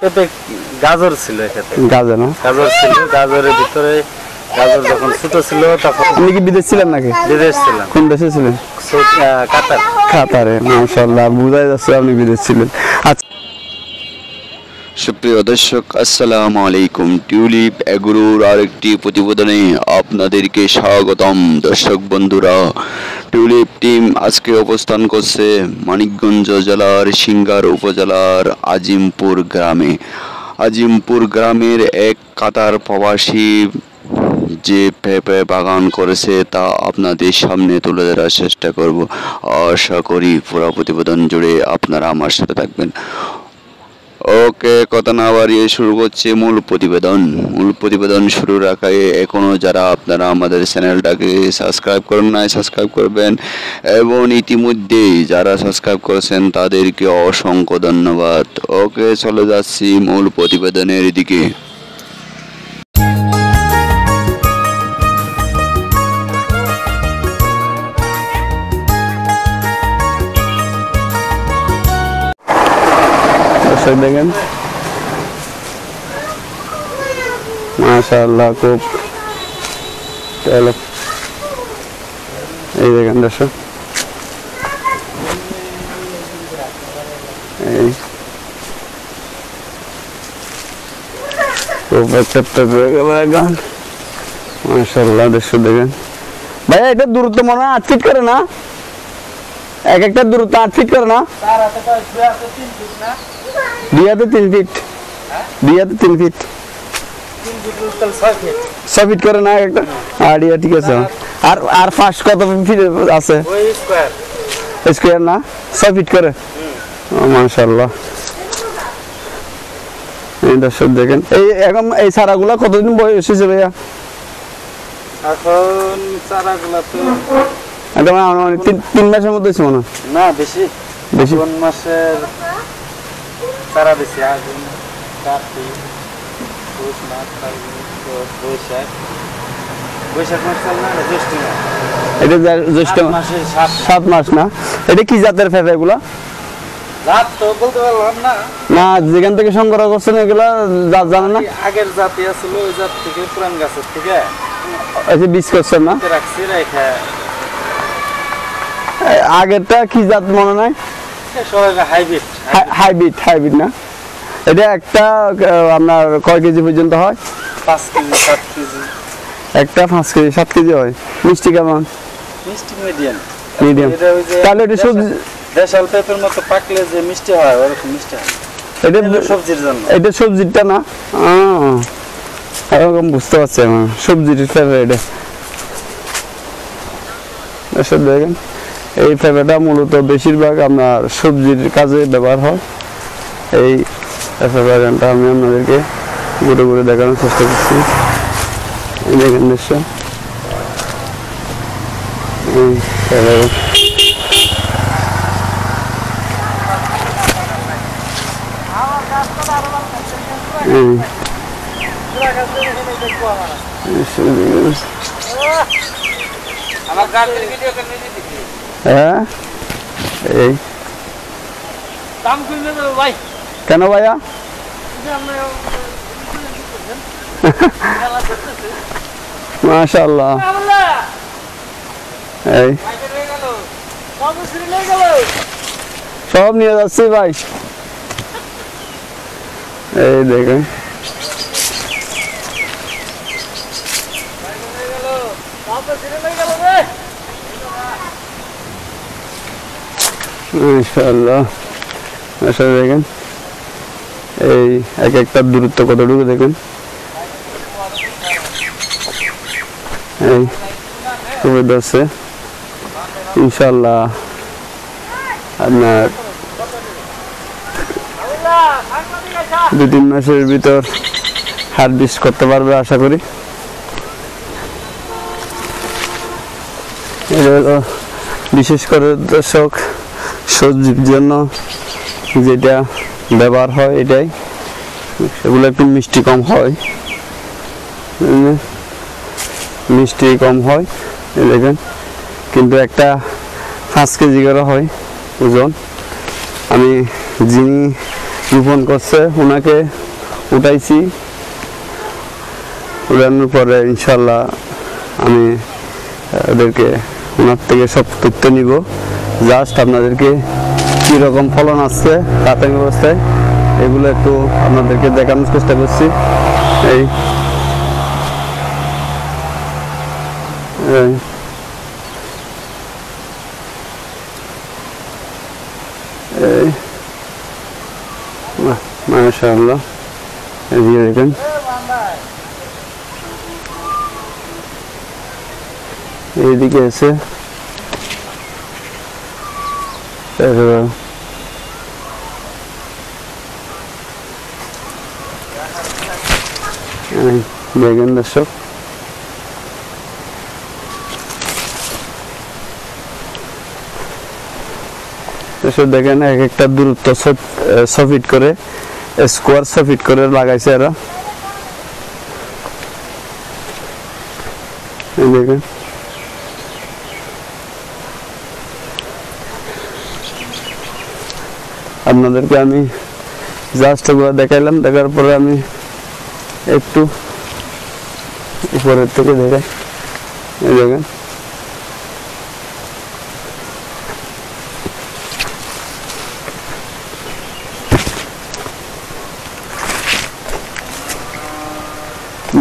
পেঁপে গাজর ছিল এক্ষেত্রে। গাজর না? গাজর ছিল, গাজরের ভিতরে গাজর যখন ছোট ছিল তখন। আপনি কি বিদেশ ছিলেন নাকি? বিদেশ ছিলাম। কোন দেশে ছিলেন? কাতার। কাতারে, মাশাআল্লাহ, বুঝাই যাচ্ছে আপনি বিদেশ ছিলেন। আচ্ছা, সুপ্রিয় দর্শক, আসসালামু আলাইকুম। টিউলিপ এগ্রোর আরেকটি প্রতিবেদনে আপনাদেরকে স্বাগতম। দর্শক বন্ধুরা, টিউলিপ টিম আজকে অবস্থান করছে মানিকগঞ্জ জেলার সিংগার উপজেলার আজিমপুর গ্রামে। আজিমপুর গ্রামের এক কাতার প্রবাসী যে পেঁপে বাগান করেছে তা আপনাদের সামনে তুলে ধরার চেষ্টা করব। আশা করি পুরো প্রতিবেদন জুড়ে আপনারা আমার সাথে থাকবেন। ওকে, কথা না বাড়িয়ে শুরু করছে মূল প্রতিবেদন শুরুর আগে এখনো যারা আপনারা আমাদের চ্যানেলটাকে সাবস্ক্রাইব করেন নাই, সাবস্ক্রাইব করবেন, এবং ইতিমধ্যেই যারা সাবস্ক্রাইব করেছেন তাদেরকে অসংখ্য ধন্যবাদ। ওকে, চলে যাচ্ছি মূল প্রতিবেদনের দিকে। দেখেন মাশাআল্লাহ, খুব এই দেখেন দর্শক, এই খুব একটা মাশাআল্লাহ দর্শক দেখেন। ভাইয়া এটা দূরত্ব মনে হয় 8 ফিট করে না? এক একটা দূরত্ব 8 ফিট করে না? 2 হাতে 3 ফিট, 2 হাতে 3 ফিট, 6 ফিট করে না একটা? আইডিয়া ঠিক আছে। আর আর ফার্স্ট কত ফিট আছে? স্কয়ার না, 6 ফিট করে। মাশাআল্লাহ, এই দর্শক দেখেন। এই এখন এই চারাগুলা কতদিন বয়স হয়েছে ভাইয়া? এখন চারাগুলা তো একদম 3 মাসের মধ্যে হয়েছে মনে হয়। না, বেশি বেশি। কোন মাসের চারা বেশি? আগুন, কার্তিক, পৌষ মাস, বৈশাখ। বৈশাখ মাস চাল না, জ্যৈষ্ঠ মাস। এটা জ্যৈষ্ঠ মাসে 7 মাস না? এটা কি জাতের পেঁপে এগুলা? জাত তো বলতে পারলাম না। না, যেখান থেকে সংগ্রহ করছেন এগুলা জাত জানেন না? আগের জাতি আসলে ওই জাত থেকে, পুরান গাছের থেকে আচ্ছা, বীজ করছেন না? রাখছি, রেখে। আগেরটা কি জাত মনে নাই? হাইব্রিড। হাইব্রিড, হাইব্রিড না? এটা একটা আপনার কয় কেজি পর্যন্ত হয়? 5 কেজি 7 কেজি। একটা 5 কেজি 7 কেজি হয়। মিষ্টি কেমন? মিষ্টি মিডিয়াম। মিডিয়াম। তাহলে এটা সবজি, দেশাল পেঁপের মতো পাকলে যে মিষ্টি হয় ওরকম মিষ্টি হয়। এটা সবজির জন্য। এটা সবজিটা না? এরকম বুঝতে পারছি আমার, সবজির পেঁপে এটা। এসব দেখেন, এই পেঁপেটা মূলত বেশিরভাগ আপনার সবজির কাজে ব্যবহার হয়। এই পেঁপে বাগানটা আমি আপনাদেরকে ঘুরে ঘুরে দেখানোর চেষ্টা করছি। এই দেখেন দৃশ্য, হ্যাঁ। এই কেন ভাইয়া? মাশাআল্লাহ, এই সব নিয়ে যাচ্ছি ভাই। এই দেখেন, মাশাআল্লাহ দেখেন এই এক একটা দূরত্ব কতটুকু দেখেন। এই সুবিধা আছে ইনশাআল্লাহ। আপনার 2-3 মাসের ভিতর হারভেস্ট করতে পারবে আশা করি। বিশেষ করে দর্শক সবজির জন্য যেটা ব্যবহার হয় এটাই, সেগুলো একটু মিষ্টি কম হয়, মিষ্টি কম হয় দেখেন, কিন্তু একটা 5 কেজি করে হয় ওজন। আমি যিনি রোপণ করছে, ওনাকে উঠাইছি। উঠানোর পরে ইনশাল্লাহ আমি ওদেরকে ওনার থেকে সব তথ্য নিব। জাস্ট আপনাদেরকে কীরকম ফলন আসছে প্রাথমিক অবস্থায় এগুলো একটু আপনাদেরকে দেখানোর চেষ্টা করছি। এই মাশাআল্লাহ, এদিকে দেখেন এইদিকে আছে দেখেন দর্শক, দেখেন এক একটা দূরত্ব 6 ফিট করে, স্কোয়ার 6 ফিট করে লাগাইছে এরা। দেখেন আপনাদেরকে আমি জাস্ট ওগুলো দেখাইলাম। দেখার পরে আমি একটু উপরের থেকে দেখাই। এই দেখেন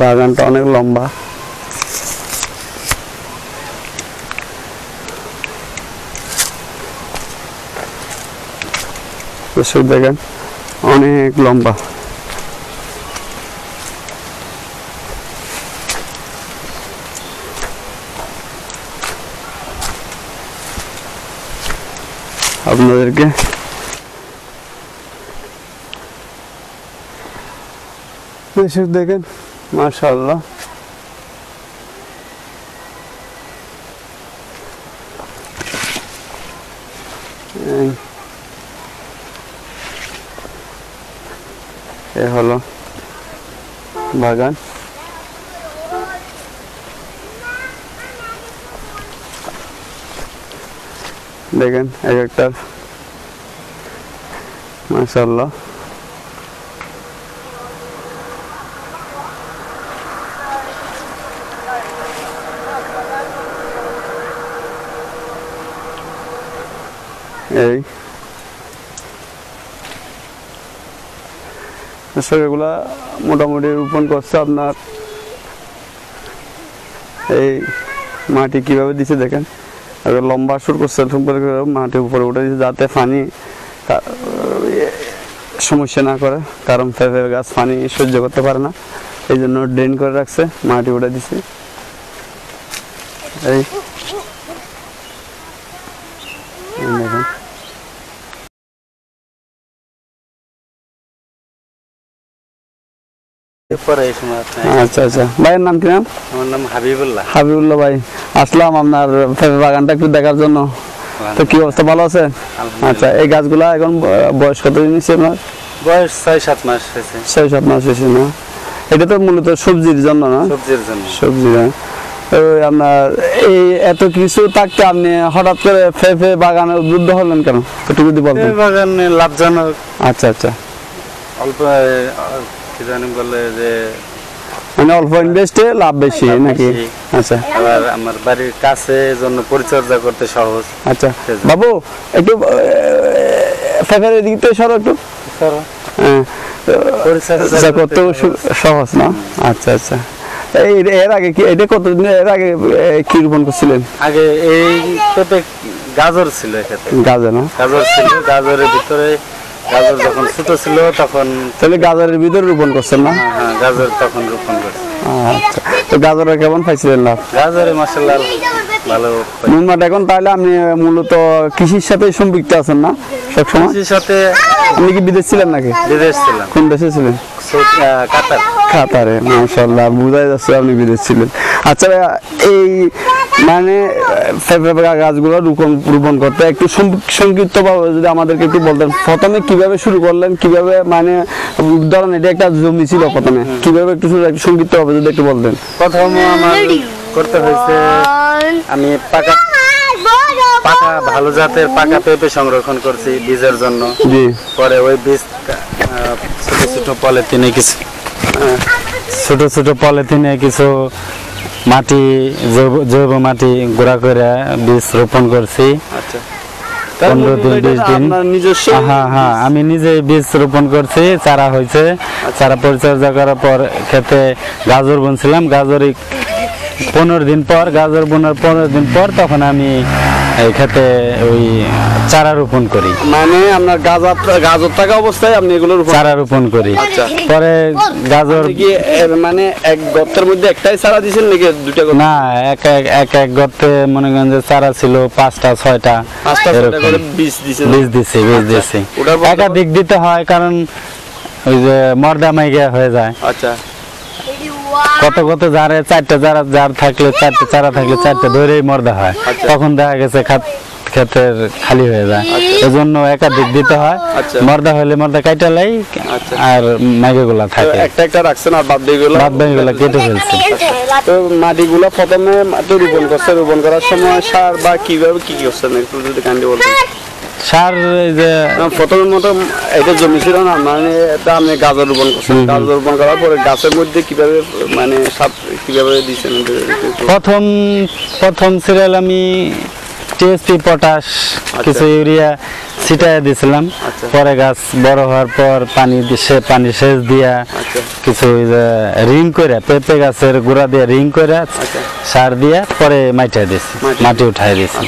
বাগানটা অনেক লম্বা। দেখেন অনেক লম্বা। আপনাদেরকে দেখেন মাশাআল্লাহ, এ হলো বাগান। দেখেন এক একটা মাশাআল্লাহ। এই এগুলা মোটামুটি রোপণ করছে আপনার। এই মাটি কিভাবে দিছে দেখেন, লম্বা সুর করছে, মাটির উপরে উঠে দিচ্ছে যাতে পানি সমস্যা না করে, কারণ পেঁপে গাছ পানি সহ্য করতে পারে না, এই জন্য ড্রেন করে রাখছে, মাটি উঠে দিচ্ছে। এই দেখেন আচ্ছা আচ্ছা, ভাইয়ের নাম কি? নাম? আমার নাম হাবিবুল্লাহ। হাবিবুল্লাহ ভাই, আসলাম আপনার পেঁপে বাগানটা একটু দেখার জন্য। তো কি অবস্থা, ভালো আছে? আচ্ছা, এই গাছগুলা এখন বয়স কত দিন হয়েছে আপনার? বয়স 6-7 মাস হয়েছে। 6-7 মাস হয়েছে না? এটা তো মূলত সবজির জন্য না? সবজির জন্য। সবজি না? আপনার এই এত কিছু থাকতে আপনি হঠাৎ করে পেঁপে বাগানে উদ্বুদ্ধ হলেন কেন, একটু যদি বলতেন। বাগানে লাভজনক। আচ্ছা আচ্ছা, অল্প কি জানি বলে যে মানে অল্প ইনভেস্টে লাভ বেশি নাকি? আচ্ছা, আবার আমার বাড়ির কাছে জন্য পরিচর্যা করতে সহজ। আচ্ছা বাবু, একটু পেঁপের এদিকে সরো একটু। পরিচর্যা করতে সহজ না? আচ্ছা আচ্ছা, এর আগে কি এটা কতদিন এর আগে কি রোপণ করছিলেন? আগে এই পেঁপে গাজর ছিল, এক্ষেত্রে গাজর না? গাজর ছিল, গাজরের ভিতরে গাজর যখন ছোট ছিল তখন। তাহলে গাজরের ভিতরে রোপণ করছেন না? হ্যাঁ, গাজর তখন রোপণ করছি। আচ্ছা, তো গাজরে কেমন পাইছিলেন লাভ? গাজরে মাশাআল্লাহ ভালো। এখন তাহলে আপনি মূলত কৃষির সাথে সম্পৃক্ত আছেন না সবসময়? কৃষির সাথে। আপনি কি বিদেশ ছিলেন নাকি? বিদেশ ছিলাম। কোন দেশে ছিলেন? কাতার। কাতারে, মাশাআল্লাহ, বোঝাই যাচ্ছে আপনি বিদেশ ছিলেন। আচ্ছা, এই মানে পেঁপে গাছগুলো রোপণ করতে একটু সংক্ষিপ্ত ভাবে যদি আমাদেরকে একটু বলতেন, প্রথমে কিভাবে শুরু করলেন, কিভাবে মানে ধরেন এটা একটা জমি ছিল, প্রথমে কিভাবে একটু সংক্ষিপ্ত ভাবে যদি একটু বলতেন। প্রথম আমার করতে হয়েছে, আমি পাকা ভালো জাতের পাকা পেঁপে সংরক্ষণ করছি বীজের জন্য। জি পরে ওই বীজ ছোট ছোট পলিথিনে কিছু কিছু মাটি জৈব মাটি গুঁড়া করে বীজ রোপণ করছি। আচ্ছা 15 দিন 20 দিন। আপনার নিজস্ব? হ্যাঁ আমি নিজে বীজ রোপণ করছি, চারা হয়েছে। চারা পরিচর্যা করার পর খেতে গাজর বুনছিলাম, গাজর 15 দিন পর, গাজর বোনার 15 দিন পর তখন আমি এই খেতে ওই চারা রোপণ করি। মানে আপনার গাজর থাকা অবস্থায় আপনি এগুলো চারা রোপণ করি। আচ্ছা। পরে গাজর কি মানে এক গর্তের মধ্যে একটাই চারা দিয়েছেন নাকি দুইটা গর্ত? না, এক গর্তে মনে করেন যে চারা ছিল 5টা 6টা ছয়টা করে বীজ দিয়েছেন? বীজ দিছি। ওটার পর একাধিক দিতে হয়, কারণ ওই যে মর্দা মাইগা হয়ে যায়। আচ্ছা কত জারে 4টা জার থাকলে 4টা চারা থাকলে 4টা ধরেই মর্দা হয়। তখন দেখা গেছে ক্ষেতের খালি হয়ে যায়, এজন্য একাধিক দিতে হয়। আচ্ছা। মর্দা হলে মর্দা কাইটা লাই, আর মাইগুলা থাকে একটা একটা রাখছেন আর বাদ বাদবাকিগুলা কেটে ফেলছি। তো মাটিগুলো প্রথমে মাটি রোপণ করছে, রোপণ করার সময় সার বা কিভাবে কি করছেন একটু যদি কাইন্ডলি বলতেন। সার এই যে প্রথমের মতো এটা জমি ছিল না, মানে এটা আপনি গাজর রোপণ করছেন, গাজর রোপণ করার পরে গাছের মধ্যে কিভাবে মানে সার কিভাবে দিচ্ছেন? প্রথম সিরিয়াল আমি টিএসপি পটাশ কিছু ইউরিয়া ছিটাইয়া দিয়েছিলাম। পরে গাছ বড় হওয়ার পর পানি সেচ দিয়া কিছু রিং করে পেঁপে গাছের গোড়া দিয়ে রিং করে সার দিয়া পরে মাটি উঠাই দিয়েছি।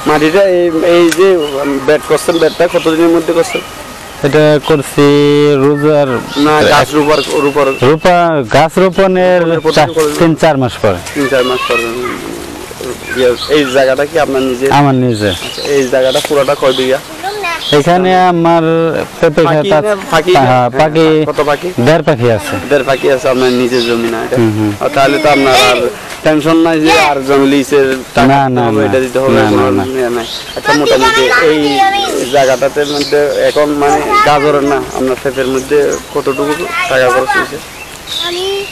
মাটিটা এই যে বেড করছেন, বেডটা কতদিনের মধ্যে করছেন? এটা করছি রোজার না গাছ গাছ রোপণের 3-4 মাস পরে। 3-4 মাস পরে। এই জায়গাটা কি আপনার নিজে? আমার নিজে। এই জায়গাটা পুরোটা কয় বিঘা? এখানে আমার পেঁপে খেত আছে। পাখি কত পাখি? 1.5 পাখি আছে। 1.5 পাখি আছে আপনার নিজের জমি না এটা? তাহলে তো আপনার আর টেনশন নাই যে আর জমি লিজের টাকা এটা দিতে হবে। আচ্ছা মোটামুটি এই জায়গাটাতে মধ্যে এখন মানে গাজরের না আপনার পেঁপের মধ্যে কতটুকু টাকা খরচ হয়েছে?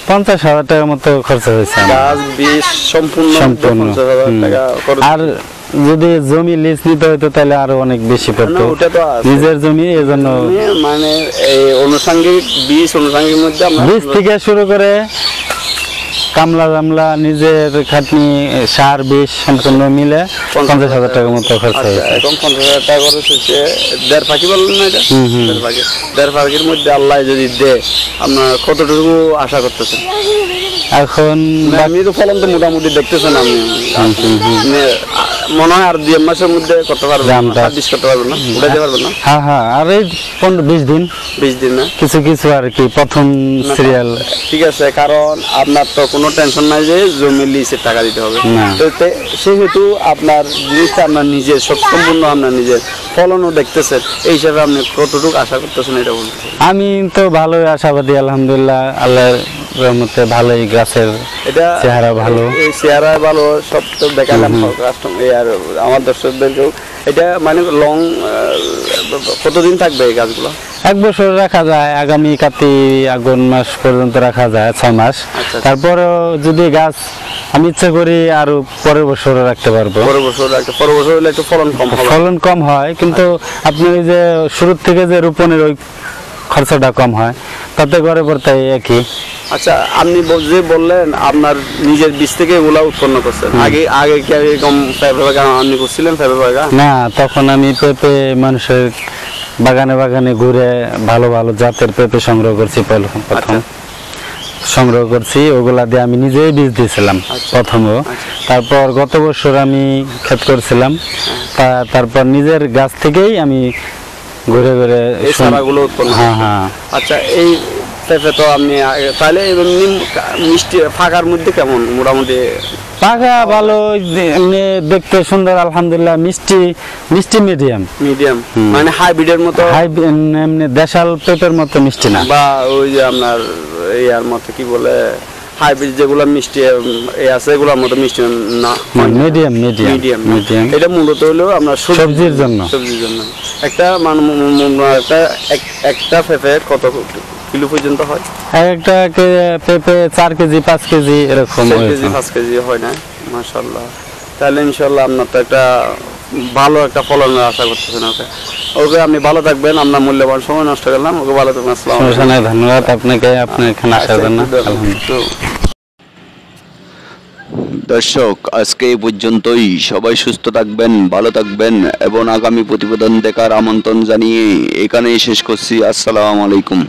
50,000 টাকার মতো খরচ হয়েছে। গাছ বীজ সম্পূর্ণ 50,000 টাকা খরচ। আর যদি জমি লিজ নিতে হইতো তাহলে আরো অনেক বেশি পড়তো। নিজের জমি, এজন্য মানে এই আনুষঙ্গিক আনুষঙ্গিক মধ্যে বীজ থেকে শুরু করে কামলা নিজের খাটনি সার বিষ সম্পূর্ণ মিলে 50,000 টাকার মতো খরচ হয়েছে। এখন 50,000 টাকা খরচ হচ্ছে। 1.5 পাখি বললেন না এটা? 1.5 পাখির মধ্যে আল্লাহ যদি দেয় আপনার কতটুকু আশা করতেছেন? এখন আমি তো ফলন তো মোটামুটি দেখতেছেন আপনি, মনে হয় আর 2 মাসের মধ্যে করতে পারবেন, 20 করতে পারবেন না? উঠাতে পারবেন না? হ্যাঁ আর এই 15-20 দিন না কিছু আর কি প্রথম সিরিয়াল। ঠিক আছে, কারণ আপনার তো কোনো টেনশন নাই যে জমি লিজের টাকা দিতে হবে। তো সেহেতু আপনার জিনিসটা আপনার নিজের সম্পূর্ণ আপনার নিজের ফলনও দেখতেছেন, এই হিসাবে আপনি কতটুকু আশা করতেছেন এটা বলতেছেন? আমি তো ভালোই আশাবাদী, আলহামদুলিল্লাহ, আল্লাহর রহমতে ভালোই। গাছের এটা চেহারা ভালো, এই চেহারা ভালো, সব তো দেখালাম আর আমার দর্শকদেরকেও। এটা মানে লং কতদিন থাকবে এই গাছগুলো? 1 বছর রাখা যায়, আগামী আগুন মাস পর্যন্ত রাখা যায়, 6 মাস। তারপরও যদি গাছ আমি ইচ্ছা করি আরো পরের বছর রাখতে পারবো। পরের বছর হলে একটু ফলন কম হয়, কিন্তু আপনি ওই যে শুরুর থেকে যে রোপণের ওই খরচাটা কম হয়, তাতে করে পড়তে একই। আচ্ছা, আপনি যে বললেন আপনার নিজের বীজ থেকে এগুলা উৎপন্ন করছেন, আগে কি এরকম পেঁপে বাগান আপনি করছিলেন? পেঁপে বাগান না, তখন আমি পেঁপে মানুষের বাগানে ঘুরে ভালো জাতের পেঁপে সংগ্রহ করছি। প্রথম সংগ্রহ করছি, ওগুলা দিয়ে আমি নিজেই বীজ দিয়েছিলাম প্রথমও। তারপর গত বছর আমি ক্ষেত করছিলাম, তারপর নিজের গাছ থেকেই আমি ঘুরে চারাগুলো উৎপন্ন। হ্যাঁ। আচ্ছা, এই পেঁপে তো আপনি তাহলে মিষ্টি ফাঁকার মধ্যে কেমন? মোটামুটি পাকা ভালো, দেখতে সুন্দর, আলহামদুলিল্লাহ। মিষ্টি মিডিয়াম মানে হাইব্রিডের মতো, এমনি দেশাল পেঁপের মতো মিষ্টি না, বা ওই যে আপনার ইয়ার মতো কি বলে হাইব্রিড যেগুলো মিষ্টি আছে এগুলোর মতো মিষ্টি না, মিডিয়াম। এটা মূলত হলো আপনার সবজির জন্য। একটা একটা পেঁপে কত কিলো পর্যন্ত হয়? একটা পেঁপে 4 কেজি 5 কেজি এরকম, 4 কেজি 5 কেজি হয় না? মাশাআল্লাহ। তাহলে ইনশাআল্লাহ আপনার তো একটা ভালো একটা ফলনের আশা করতেছেন। ওকে আপনি ভালো থাকবেন, আপনার মূল্যবান সময় নষ্ট করলাম, ওকে ভালো থাকবেন। আসসালামু আলাইকুম। সমস্যা নাই, ধন্যবাদ আপনাকে আপনার এখানে আসার জন্য। তো দর্শক, আজকে এই পর্যন্তই। সবাই সুস্থ থাকবেন, ভালো থাকবেন এবং আগামী প্রতিবেদন দেখার আমন্ত্রণ জানিয়ে এখানেই শেষ করছি। আসসালামু আলাইকুম।